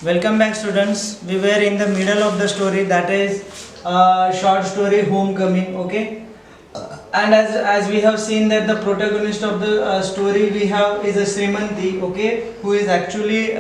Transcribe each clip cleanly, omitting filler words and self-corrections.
Welcome back, students. We were in the middle of the story, that is short story Homecoming. Okay, and as we have seen that the protagonist of the story we have is a Srimanti. Okay, who is actually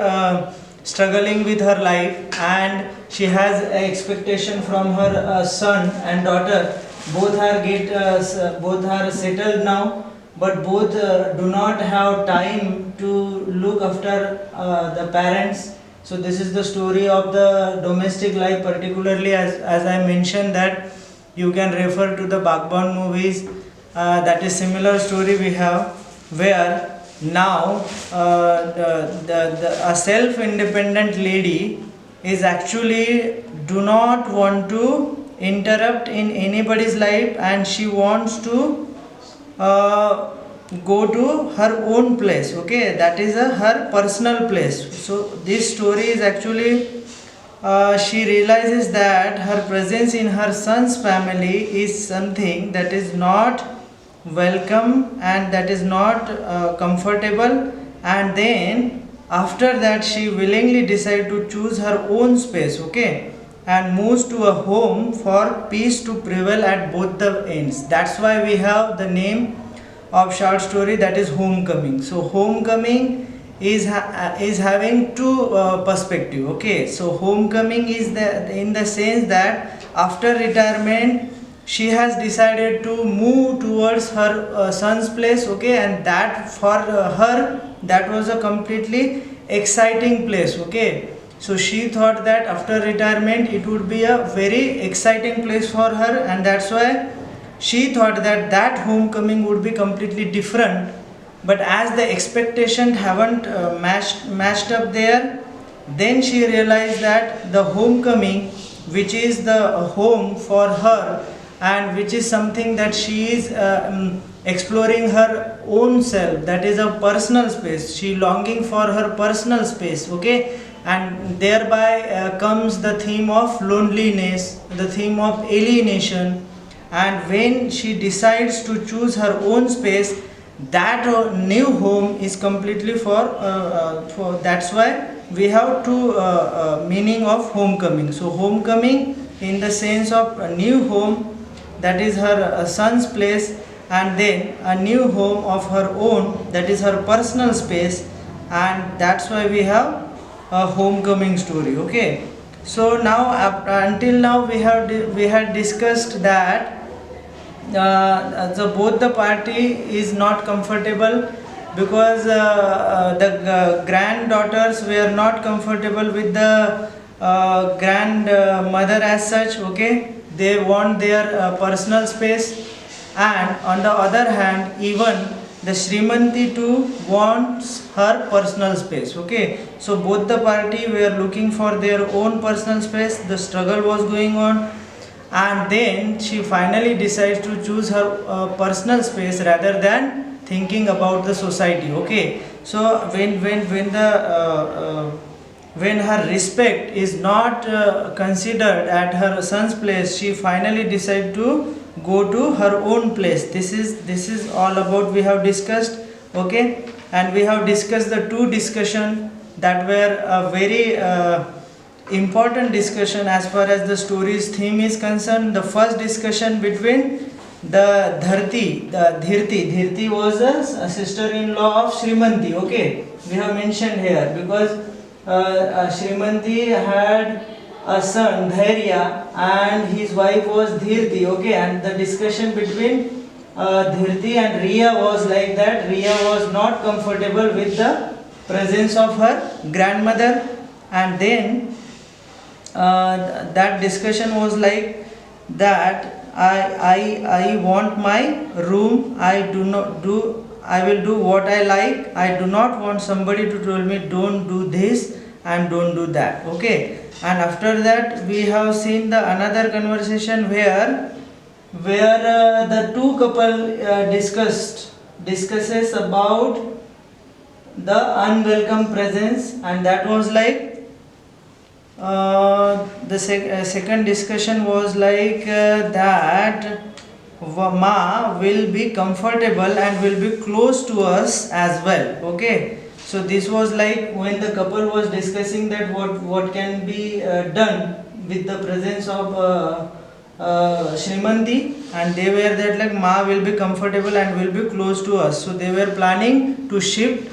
struggling with her life, and she has a expectation from her son and daughter. Both are settled now, but both do not have time to look after the parents. So this is the story of the domestic life, particularly as I mentioned that you can refer to the Baghban movies. That is similar story we have, where now a self-independent lady is actually do not want to interrupt in anybody's life, and she wants to uh, go to her own place. Okay, that is her personal place. So this story is actually she realizes that her presence in her son's family is something that is not welcome and that is not comfortable, and then after that she willingly decide to choose her own space. Okay, and moves to a home for peace to prevail at both the ends. That's why we have the name of short story, that is Homecoming. So Homecoming is having two perspective. Okay, so Homecoming is in the sense that after retirement she has decided to move towards her son's place. Okay, and that for her that was a completely exciting place. Okay, so she thought that after retirement it would be a very exciting place for her, and that's why she thought that homecoming would be completely different. But as the expectation haven't matched up there, then she realized that the homecoming, which is the home for her, and which is something that she is exploring her own self, that is a personal space, she longing for her personal space. Okay, and thereby comes the theme of loneliness, the theme of alienation. And when she decides to choose her own space, that new home is completely for that's why we have two meaning of homecoming. So homecoming in the sense of a new home, that is her son's place, and then a new home of her own, that is her personal space, and that's why we have a homecoming story. Okay, so now until now we had discussed that the both the party is not comfortable, because the granddaughters were not comfortable with the grandmother as such. Okay, they want their personal space, and on the other hand even the Srimanti too wants her personal space. Okay, so both the party were looking for their own personal space, the struggle was going on, and then she finally decides to choose her personal space rather than thinking about the society. Okay, so when her respect is not considered at her son's place, she finally decide to go to her own place. This is all about we have discussed. Okay, and we have discussed the two discussion that were very important discussion as far as the story's theme is concerned. The first discussion between the Dhirti was a sister-in-law of Srimanti. Okay, we have mentioned here because Srimanti had a son Dhairya and his wife was Dhirti. Okay, and the discussion between Dhirti and Riya was like that. Riya was not comfortable with the presence of her grandmother, and then that discussion was like that I want my room, I will do what I like, I do not want somebody to tell me don't do this and don't do that. Okay, and after that we have seen the another conversation where the two couple discusses about the unwelcome presence, and that was like the second discussion was like that Ma will be comfortable and will be close to us as well. Okay, So this was like when the couple was discussing that what can be done with the presence of Shrimanti, and they were that like Ma will be comfortable and will be close to us. So they were planning to shift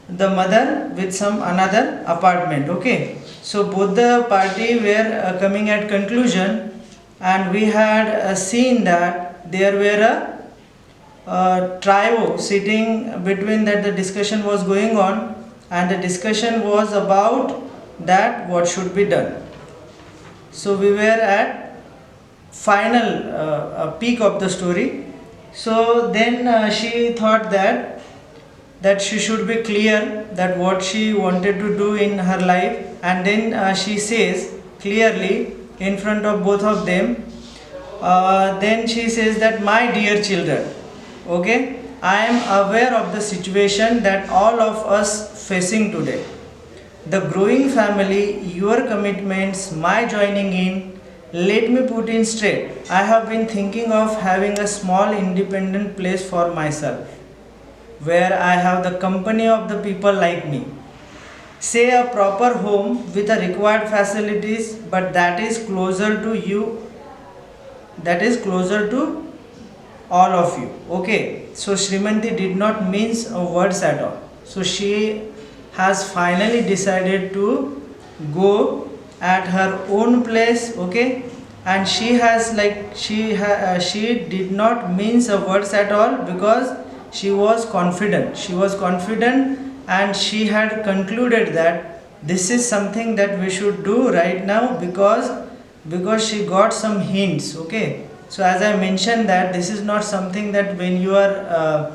the mother with some another apartment. Okay, so both the party were coming at conclusion, and we had seen that there were a trio sitting between that the discussion was going on, and the discussion was about that what should be done. So we were at final peak of the story. So then she thought that she should be clear that what she wanted to do in her life, and then she says clearly in front of both of them. Then she says that my dear children, okay, I am aware of the situation that all of us facing today. The growing family, your commitments, my joining in, let me put in straight. I have been thinking of having a small independent place for myself, where I have the company of the people like me. Say a proper home with the required facilities, but that is closer to you, that is closer to all of you. Okay, so Shrimanti did not mince words at all. So she has finally decided to go at her own place. Okay, and she has like she did not mince words at all, because she was confident. She was confident, and she had concluded that this is something that we should do right now, because she got some hints. Okay, so as I mentioned that this is not something that when you are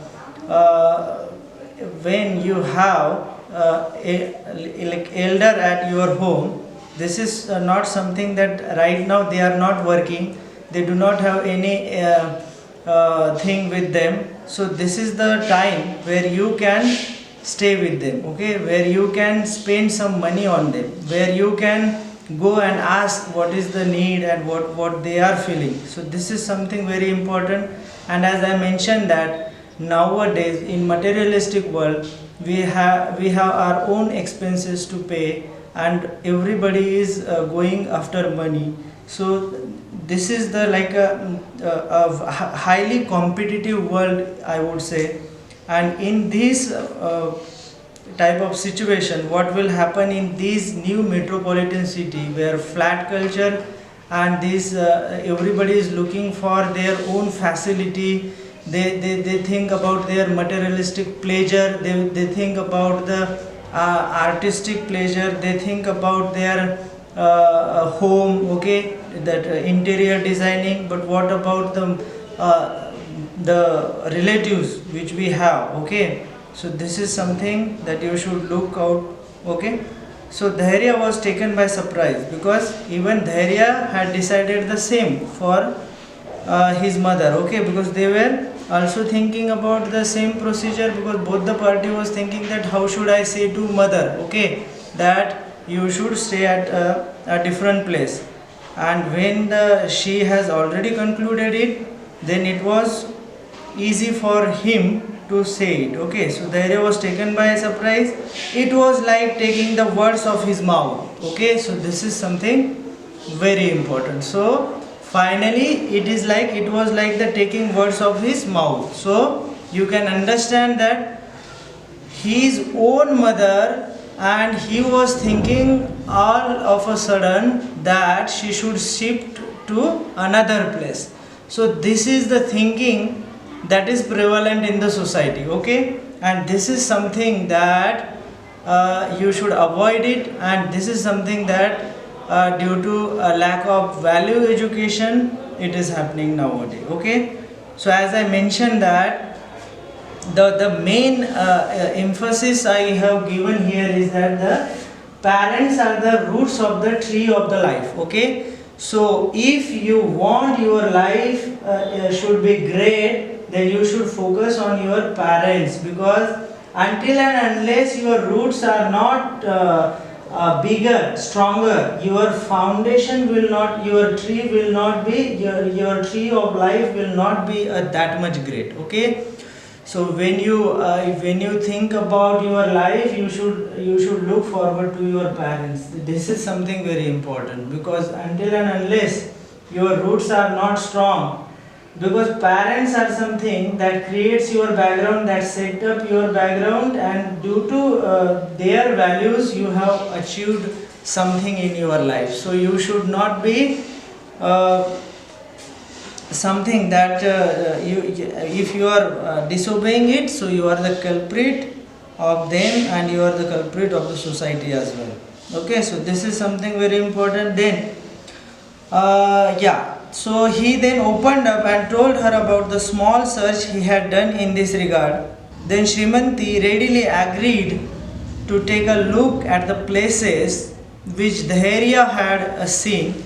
when you have like elder at your home, this is not something that right now they are not working, they do not have any thing with them. So this is the time where you can stay with them. Okay, where you can spend some money on them, where you can go and ask what is the need and what they are feeling. So this is something very important. And as I mentioned that nowadays in materialistic world, we have our own expenses to pay, and everybody is going after money. So this is the like a highly competitive world, I would say. And in this type of situation, what will happen in these new metropolitan city where flat culture and this everybody is looking for their own facility, they think about their materialistic pleasure, they think about the artistic pleasure, they think about their home. Okay, that interior designing, but what about the relatives which we have. Okay, so this is something that you should look out. Okay, so Dhairya was taken by surprise, because even Dhairya had decided the same for his mother. Okay, because they were also thinking about the same procedure, because both the party was thinking that how should I say to mother, okay, that you should stay at a different place. And when she has already concluded it, then it was easy for him to say it. Okay, so Dhairya was taken by surprise. It was like taking the words of his mouth. Okay, so this is something very important. So finally it was like the taking words of his mouth. So you can understand that his own mother, and he was thinking all of a sudden that she should shift to another place. So this is the thinking that is prevalent in the society. Okay, and this is something that you should avoid it, and this is something that due to a lack of value education it is happening nowadays. Okay, so as I mentioned that the main emphasis I have given here is that the parents are the roots of the tree of the life. Okay, so if you want your life should be great, then you should focus on your parents, because until and unless your roots are not bigger, stronger, your foundation will not, your tree will not be, your tree of life will not be that much great. Okay, So when you think about your life, you should look forward to your parents. This is something very important, because until and unless your roots are not strong, because parents are something that creates your background, that set up your background, and due to their values you have achieved something in your life. So you should not be uh, something that you if you are disobeying it, so you are the culprit of them, and you are the culprit of the society as well. Okay, so this is something very important. Then yeah, so he then opened up and told her about the small search he had done in this regard. Then Shrimanti readily agreed to take a look at the places which Dhairya had seen.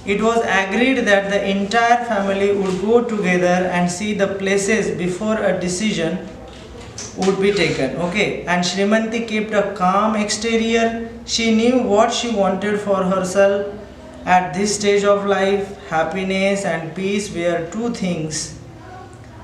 It was agreed that the entire family would go together and see the places before a decision would be taken. Okay, and Shrimanti kept a calm exterior. She knew what she wanted for herself at this stage of life. Happiness and peace were two things,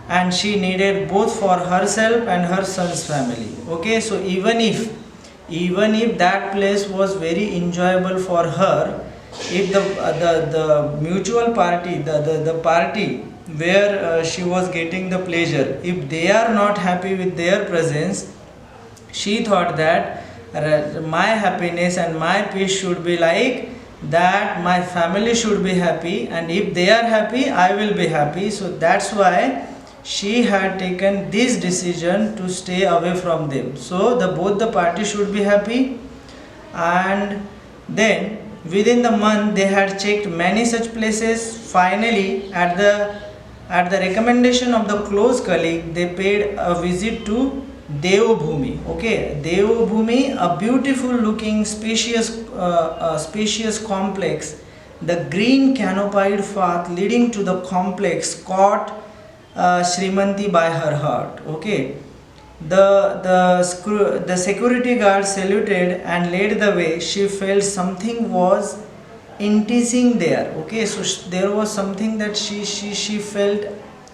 and she needed both for herself and her son's family. Okay, so even if that place was very enjoyable for her, if the mutual party, the party where she was getting the pleasure, if they are not happy with their presence, she thought that my happiness and my peace should be like that, my family should be happy, and if they are happy I will be happy. So that's why she had taken this decision to stay away from them, so the both the parties should be happy. And then within the month they had checked many such places. Finally, at the recommendation of the close colleague, they paid a visit to Devbhumi. Okay, Devbhumi, a beautiful looking spacious complex. The green canopied path leading to the complex caught Shrimanti by her heart. Okay, the security guard saluted and led the way. She felt something was enticing there. Okay, so there was something that she felt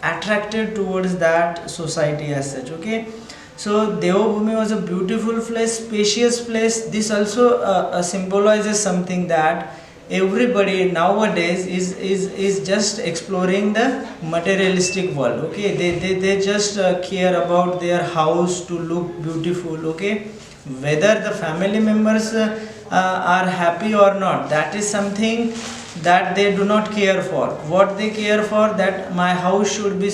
attracted towards that society as such. Okay, so Devbhumi was a beautiful place, spacious place. This also symbolizes something that everybody nowadays is just exploring the materialistic world. Okay, they just care about their house to look beautiful. Okay, whether the family members are happy or not, that is something that they do not care for. What they care for, that my house should be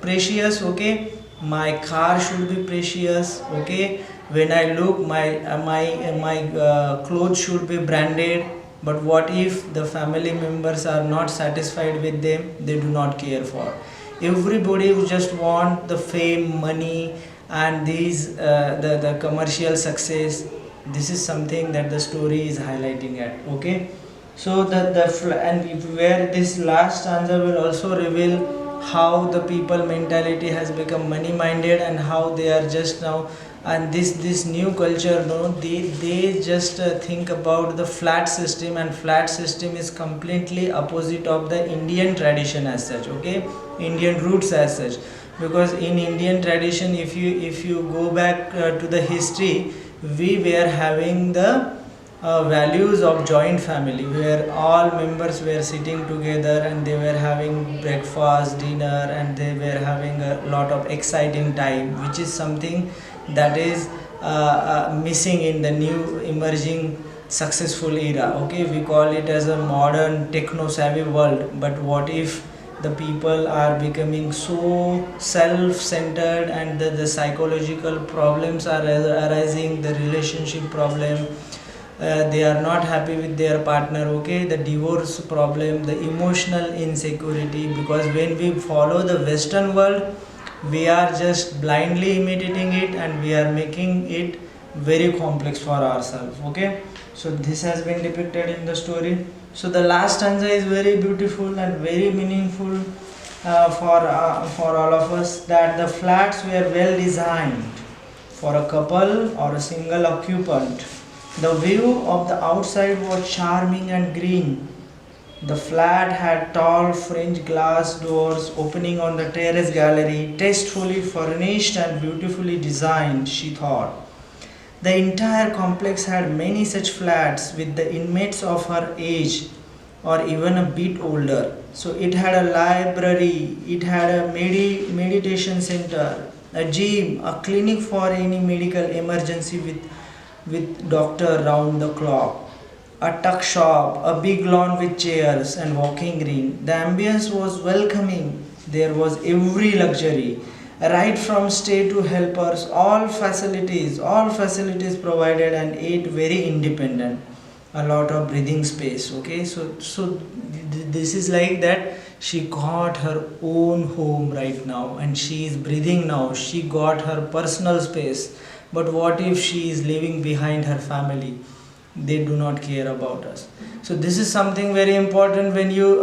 precious. Okay, my car should be precious. Okay, when I look, my clothes should be branded. But what if the family members are not satisfied with them? They do not care for. Everybody who just want the fame, money, and these the commercial success. This is something that the story is highlighting at. Okay, so and where this last stanza will also reveal how the people mentality has become money minded, and how they are just now, and this new culture, no, they just think about the flat system, and flat system is completely opposite of the Indian tradition as such. Okay, Indian roots as such, because in Indian tradition, if you go back to the history, we were having the values of joint family, where all members were sitting together and they were having breakfast, dinner, and they were having a lot of exciting time, which is something that is missing in the new emerging successful era. Okay, we call it as a modern techno savvy world, but what if the people are becoming so self-centered, and the psychological problems are arising, the relationship problem, they are not happy with their partner. Okay, the divorce problem, the emotional insecurity, because when we follow the Western world, we are just blindly imitating it, and we are making it very complex for ourselves. Okay, so this has been depicted in the story. So the last stanza is very beautiful and very meaningful for all of us, that the flats were well designed for a couple or a single occupant. The view of the outside was charming and green. The flat had tall French glass doors opening on the terrace gallery, tastefully furnished and beautifully designed, she thought. The entire complex had many such flats with the inmates of her age or even a bit older. So it had a library, it had a meditation center, a gym, a clinic for any medical emergency with doctor round the clock, a tuck shop, a big lawn with chairs and walking green. The ambience was welcoming. There was every luxury, right from stay to helpers, all facilities provided and ate very independent. A lot of breathing space. Okay, this is like that. She got her own home right now, and she is breathing now. She got her personal space. But what if she is leaving behind her family? They do not care about us. So this is something very important when you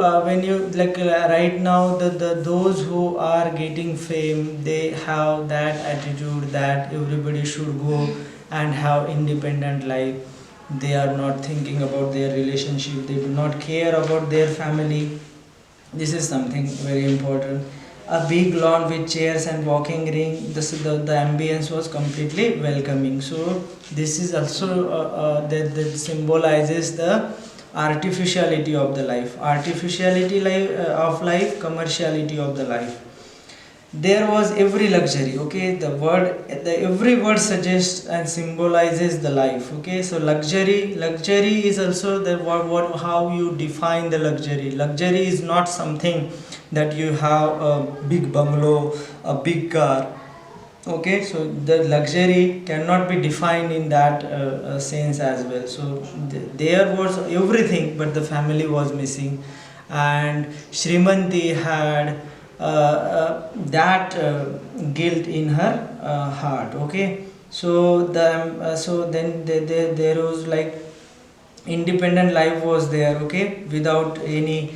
like right now the those who are getting fame, they have that attitude that everybody should go and have independent life. They are not thinking about their relationship, they do not care about their family. This is something very important. A big lawn with chairs and walking ring. The ambience was completely welcoming. So this is also that symbolizes the artificiality of the life, of life, commerciality of the life. There was every luxury. Okay, the every word suggests and symbolizes the life. Okay, so luxury is also the what how you define the luxury. Luxury is not something that you have a big bungalow, a big car. Okay, so the luxury cannot be defined in that sense as well. So there was everything, but the family was missing. And Shrimanti had that guilt in her heart. Okay, so there was like independent life was there. Okay, without any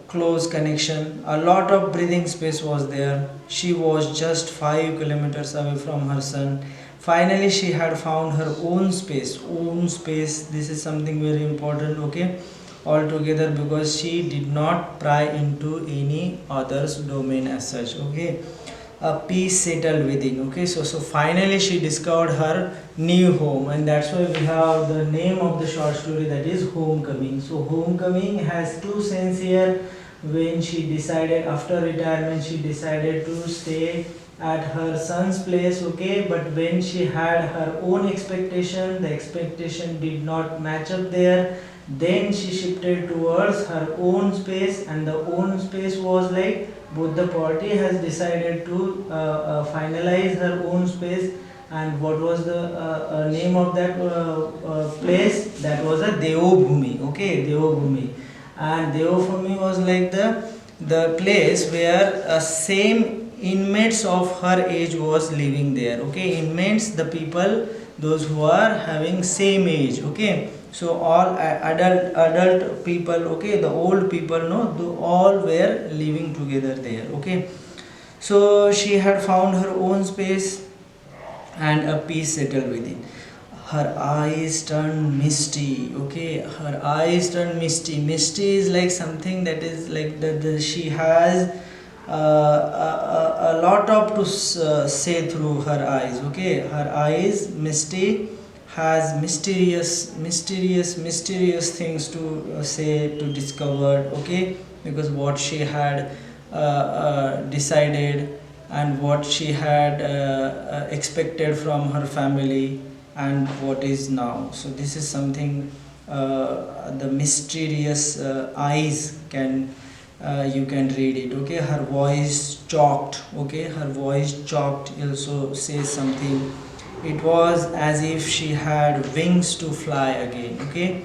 close connection, a lot of breathing space was there. She was just 5 kilometers away from her son. Finally she had found her own space. This is something very important. Okay, altogether, because she did not pry into any other's domain as such. Okay, a peace settled within. Okay, so finally she discovered her new home, and that's why we have the name of the short story, that is Homecoming. So Homecoming has two sense here. When she decided after retirement, she decided to stay at her son's place. Okay, but when she had her own expectation, the expectation did not match up there. Then she shifted towards her own space, and the own space was like both the party has decided to finalize her own space. And what was the name of that place? That was a Devabhumi. Okay, Devabhumi. And Devabhumi was like the place where same inmates of her age was living there. Okay, inmates, the people, those who are having same age. Okay, so all adult people. Okay, the old people, no, all were living together there. Okay, so she had found her own space and a peace settled within. Her eyes turned misty. Okay, her eyes turned misty. Misty is like something that is like she has a lot of to say through her eyes. Okay, her eyes misty, has mysterious things to say, to discover. Okay, because what she had decided and what she had expected from her family and what is now. So this is something the mysterious eyes can you can read it. Okay, her voice chalked. Okay, her voice chalked also says something. It was as if she had wings to fly again. Okay,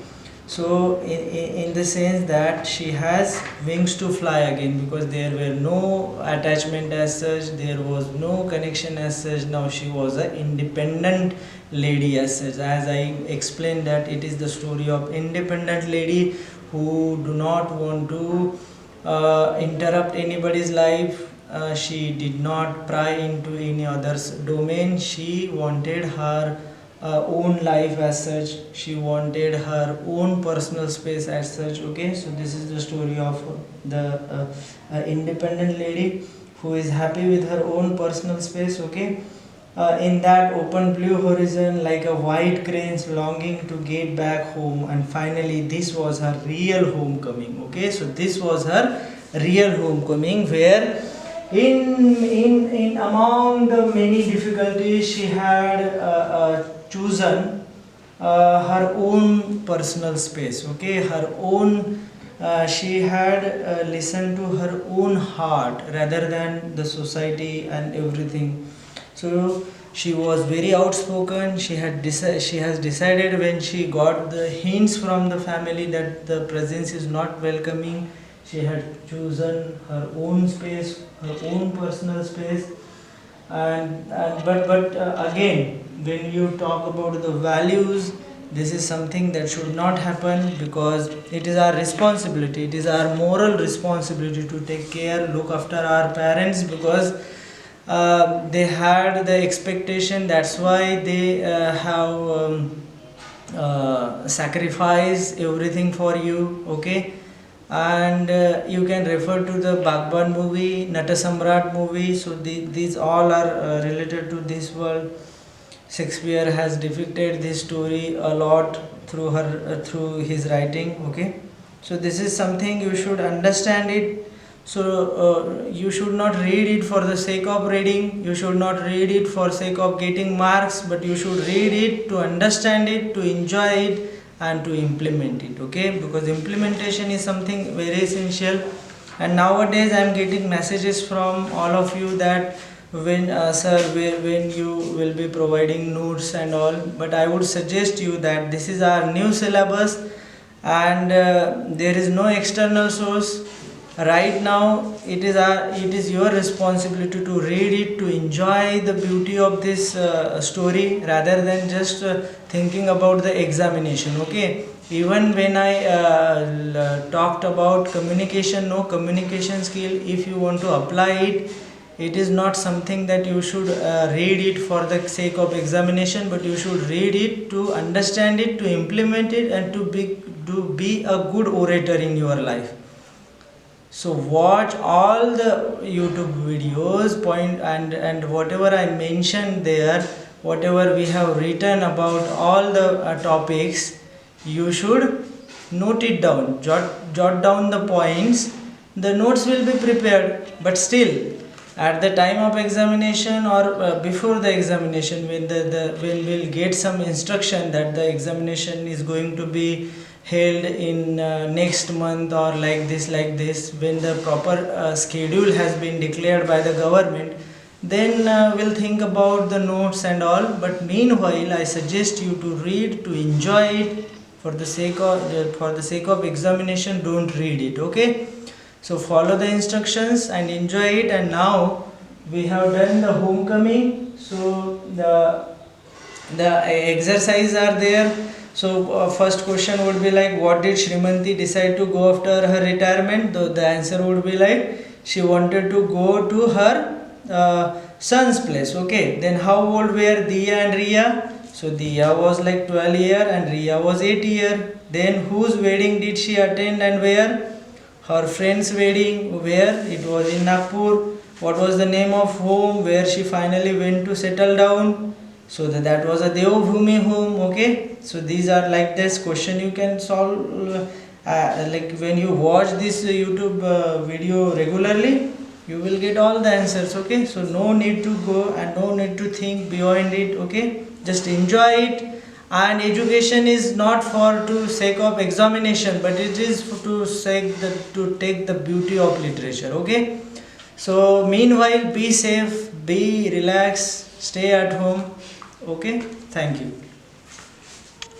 so in the sense that she has wings to fly again, because there were no attachment as such, there was no connection as such. Now she was an independent lady as such. As I explained, that it is the story of independent lady who do not want to interrupt anybody's life. She did not pry into any other's domain. She wanted her own life as such. She wanted her own personal space as such. Okay, so this is the story of the independent lady who is happy with her own personal space. Okay, in that open blue horizon, like a white cranes longing to get back home, and finally this was her real homecoming. Okay, so this was her real homecoming, where in among the many difficulties she had chosen her own personal space. Okay, her own she had listened to her own heart rather than the society and everything. So she was very outspoken. She has decided, when she got the hints from the family that the presence is not welcoming, she had chosen her own space, her own personal space. And again, when you talk about the values, this is something that should not happen, because it is our responsibility, it is our moral responsibility to take care, look after our parents, because they had the expectation, that's why they have sacrificed everything for you. Okay, and you can refer to the Bagban movie, Natasamrat movie. So these all are related to this world. Shakespeare has depicted this story a lot through his writing. Okay, so this is something you should understand it. So you should not read it for the sake of reading, you should not read it for sake of getting marks, but you should read it to understand it, to enjoy it, and to implement it. Okay, because implementation is something very essential. And nowadays I am getting messages from all of you that when sir, when you will be providing notes and all, but I would suggest you that this is our new syllabus, and there is no external source right now. It is your responsibility to read it, to enjoy the beauty of this story, rather than just thinking about the examination. Okay, even when I talked about communication, no communication skill, if you want to apply it, it is not something that you should read it for the sake of examination, but you should read it to understand it, to implement it, and to be a good orator in your life. So watch all the YouTube videos, point, and whatever I mentioned there, whatever we have written about all the topics, you should note it down, jot down the points. The notes will be prepared, but still at the time of examination, or before the examination, when when we'll get some instruction that the examination is going to be held in next month, or like this, when the proper schedule has been declared by the government, then we'll think about the notes and all. But meanwhile, I suggest you to read, to enjoy it. For the sake of examination, don't read it. Okay, so follow the instructions and enjoy it. And now we have done the homecoming, so the exercise are there. So first question would be like, what did Shrimanti decide to go after her retirement? The answer would be like, she wanted to go to her son's place. Okay, then how old were Diya and Riya? So Diya was like 12 year and Riya was 8 year. Then whose wedding did she attend and where? Her friend's wedding. Where? It was in Nagpur. What was the name of home where she finally went to settle down? So that was a Devbhoomi home. Okay, so these are like this question you can solve like when you watch this YouTube video regularly, you will get all the answers. Okay, so no need to go and no need to think beyond it. Okay, just enjoy it. And education is not for to sake of examination, but it is to take the beauty of literature. Okay, so meanwhile, be safe, be relaxed, stay at home. Okay, thank you.